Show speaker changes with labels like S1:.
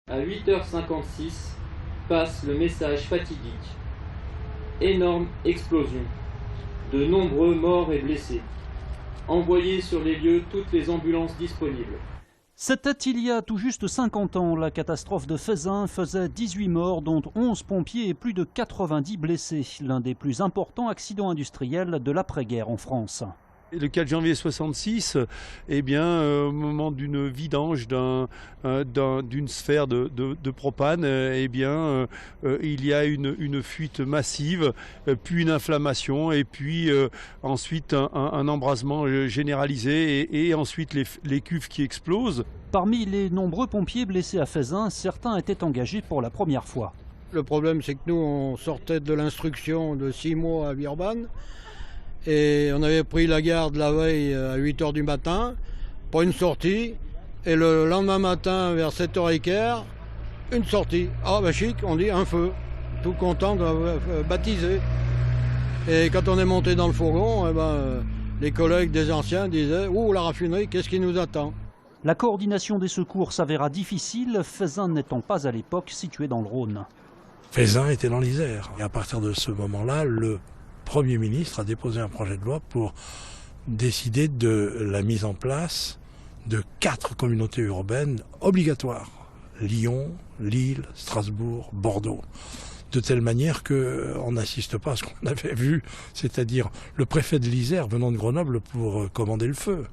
S1: À 8h56 passe le message fatidique. Énorme explosion. De nombreux morts et blessés. Envoyez sur les lieux toutes les ambulances disponibles.
S2: C'était il y a tout juste 50 ans. La catastrophe de Feyzin faisait 18 morts, dont 11 pompiers et plus de 90 blessés. L'un des plus importants accidents industriels de l'après-guerre en France.
S3: Le 4 janvier 1966, au moment d'une vidange d'une sphère de propane, il y a une fuite massive, puis une inflammation, et puis ensuite un embrasement généralisé, et ensuite les cuves qui explosent.
S2: Parmi les nombreux pompiers blessés à Feyzin, certains étaient engagés pour la première fois.
S4: Le problème, c'est que nous, on sortait de l'instruction de 6 mois à Villeurbanne. Et on avait pris la garde la veille à 8h du matin pour une sortie. Et le lendemain matin, vers 7h15, une sortie. Ah bah chic, on dit un feu. Tout content de baptiser. Et quand on est monté dans le fourgon, les collègues des anciens disaient « Ouh, la raffinerie, qu'est-ce qui nous attend ?»
S2: La coordination des secours s'avéra difficile, Feyzin n'étant pas à l'époque situé dans le Rhône.
S5: Feyzin était dans l'Isère. Et à partir de ce moment-là, le Premier ministre a déposé un projet de loi pour décider de la mise en place de 4 communautés urbaines obligatoires. Lyon, Lille, Strasbourg, Bordeaux. De telle manière qu'on n'assiste pas à ce qu'on avait vu, c'est-à-dire le préfet de l'Isère venant de Grenoble pour commander le feu.